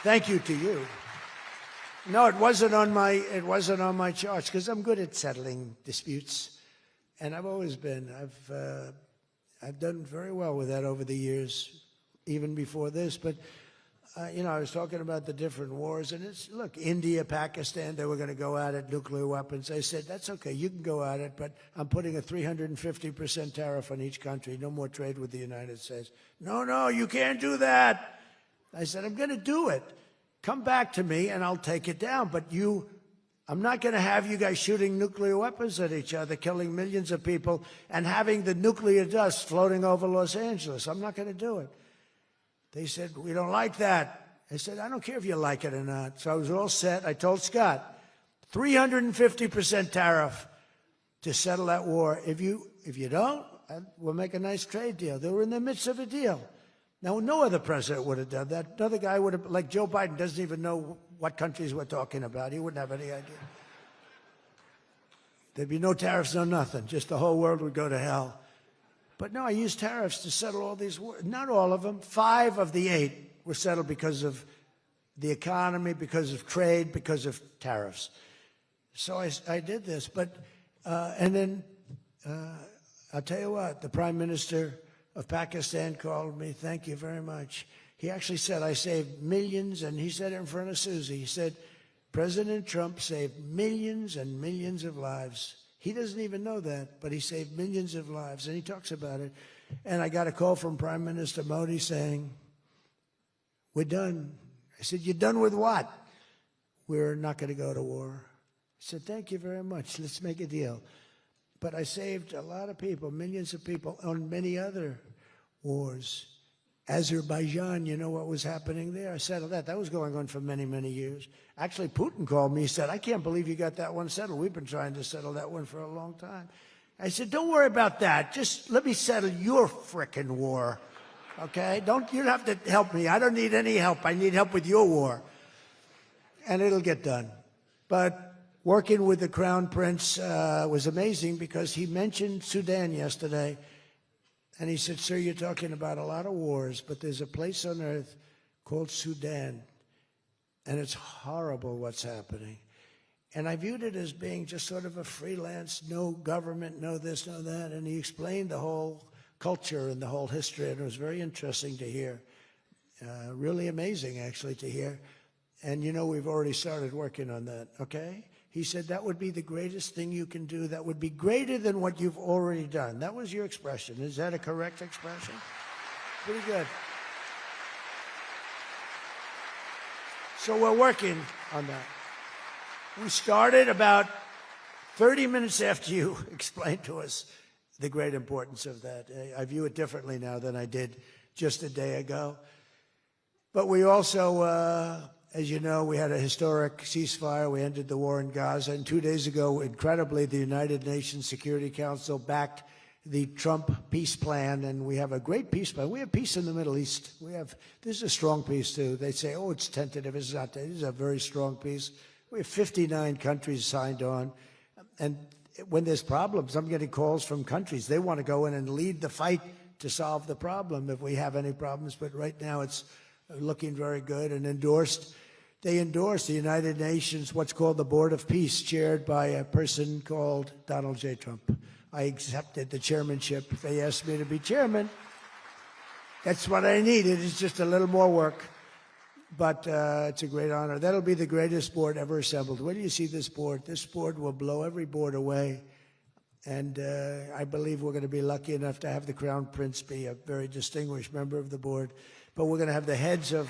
A: Thank you to you. No, it wasn't on my charts because I'm good at settling disputes, and I've always been. I've done very well with that over the years, even before this. But I was talking about the different wars, and look, India, Pakistan, they were going to go at it, nuclear weapons. I said, that's okay, you can go at it, but I'm putting a 350% tariff on each country. No more trade with the United States. No, you can't do that. I said, I'm going to do it. Come back to me and I'll take it down. But I'm not going to have you guys shooting nuclear weapons at each other, killing millions of people, and having the nuclear dust floating over Los Angeles. I'm not going to do it. They said, we don't like that. I said, I don't care if you like it or not. So I was all set. I told Scott, 350% tariff to settle that war. If you don't, we'll make a nice trade deal. They were in the midst of a deal. Now, no other president would have done that. Another guy would have, like Joe Biden, doesn't even know what countries we're talking about. He wouldn't have any idea. There'd be no tariffs, no nothing. Just the whole world would go to hell. But no, I used tariffs to settle all these wars. Not all of them. 5 of the 8 were settled because of the economy, because of trade, because of tariffs. So I did this. But, and then I'll tell you what, the Prime Minister of Pakistan called me. Thank you very much. He actually said, I saved millions, and he said it in front of Susie. He said, President Trump saved millions and millions of lives. He doesn't even know that, but he saved millions of lives, and he talks about it. And I got a call from Prime Minister Modi saying, we're done. I said, you're done with what? We're not going to go to war. I said, thank you very much. Let's make a deal. But I saved a lot of people, millions of people, on many other wars. Azerbaijan, you know what was happening there? I settled that. That was going on for many, many years. Actually, Putin called me. He said, I can't believe you got that one settled. We've been trying to settle that one for a long time. I said, don't worry about that. Just let me settle your frickin' war, okay? You don't have to help me. I don't need any help. I need help with your war. And it'll get done. But working with the Crown Prince was amazing because he mentioned Sudan yesterday. And he said, sir, you're talking about a lot of wars, but there's a place on earth called Sudan. And it's horrible what's happening. And I viewed it as being just sort of a freelance, no government, no this, no that. And he explained the whole culture and the whole history. And it was very interesting to hear. Really amazing, actually, to hear. And, you know, we've already started working on that, okay? He said that would be the greatest thing you can do. That would be greater than what you've already done. That was your expression. Is that a correct expression? Pretty good. So we're working on that. We started about 30 minutes after you explained to us the great importance of that. I view it differently now than I did just a day ago. But we also, as you know, we had a historic ceasefire. We ended the war in Gaza. And 2 days ago, incredibly, the United Nations Security Council backed the Trump peace plan, and we have a great peace plan. We have peace in the Middle East. This is a strong peace, too. They say, oh, it's tentative. It's not. This is a very strong peace. We have 59 countries signed on. And when there's problems, I'm getting calls from countries. They want to go in and lead the fight to solve the problem if we have any problems. But right now, it's looking very good and endorsed. They endorsed the United Nations, what's called the Board of Peace, chaired by a person called Donald J. Trump. I accepted the chairmanship. They asked me to be chairman. That's what I needed. It's just a little more work, but it's a great honor. That'll be the greatest board ever assembled. Where do you see this board? This board will blow every board away, and I believe we're going to be lucky enough to have the Crown Prince be a very distinguished member of the board, but we're going to have the heads of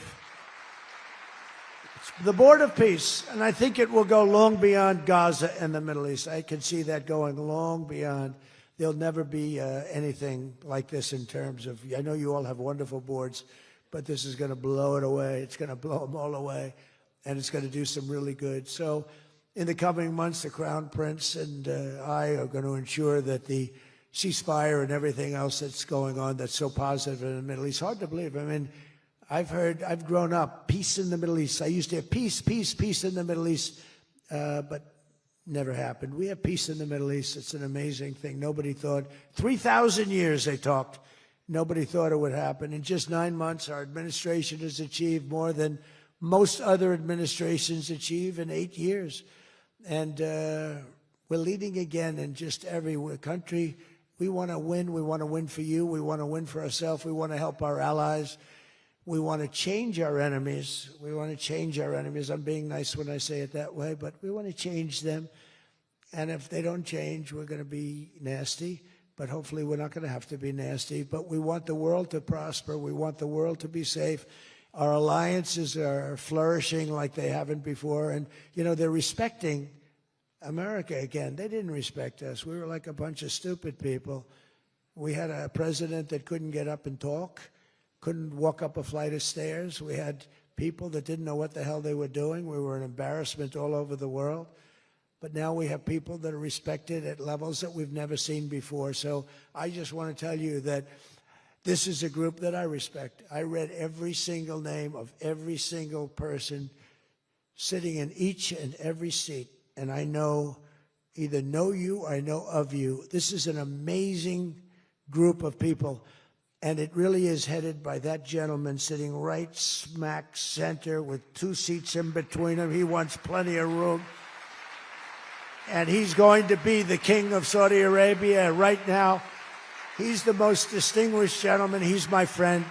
A: the Board of Peace, and I think it will go long beyond Gaza and the Middle East. I can see that going long beyond. There'll never be anything like this in terms of, I know you all have wonderful boards, but this is going to blow it away. It's going to blow them all away, and it's going to do some really good. So in the coming months, the Crown Prince and I are going to ensure that the ceasefire and everything else that's going on that's so positive in the Middle East, hard to believe. I mean, I've grown up, peace in the Middle East. I used to have peace, peace, peace in the Middle East, but never happened. We have peace in the Middle East. It's an amazing thing. Nobody thought, 3,000 years they talked. Nobody thought it would happen. In just 9 months, our administration has achieved more than most other administrations achieve in 8 years. And we're leading again in just every country. We want to win. We want to win for you. We want to win for ourselves. We want to help our allies. We want to change our enemies. We want to change our enemies. I'm being nice when I say it that way, but we want to change them. And if they don't change, we're going to be nasty. But hopefully we're not going to have to be nasty. But we want the world to prosper. We want the world to be safe. Our alliances are flourishing like they haven't before. And, you know, they're respecting America again. They didn't respect us. We were like a bunch of stupid people. We had a president that couldn't get up and talk, couldn't walk up a flight of stairs. We had people that didn't know what the hell they were doing. We were an embarrassment all over the world. But now we have people that are respected at levels that we've never seen before. So I just want to tell you that this is a group that I respect. I read every single name of every single person sitting in each and every seat. And I either know you or I know of you. This is an amazing group of people. And it really is headed by that gentleman sitting right smack center with 2 seats in between him. He wants plenty of room. And he's going to be the king of Saudi Arabia right now. He's the most distinguished gentleman. He's my friend.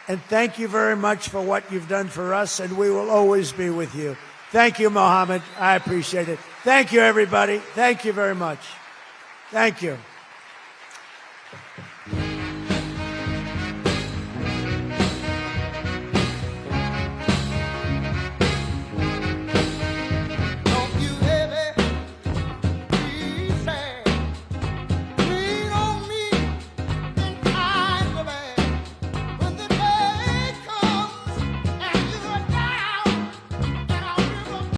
A: And thank you very much for what you've done for us, and we will always be with you. Thank you, Mohammed. I appreciate it. Thank you, everybody. Thank you very much. Thank you.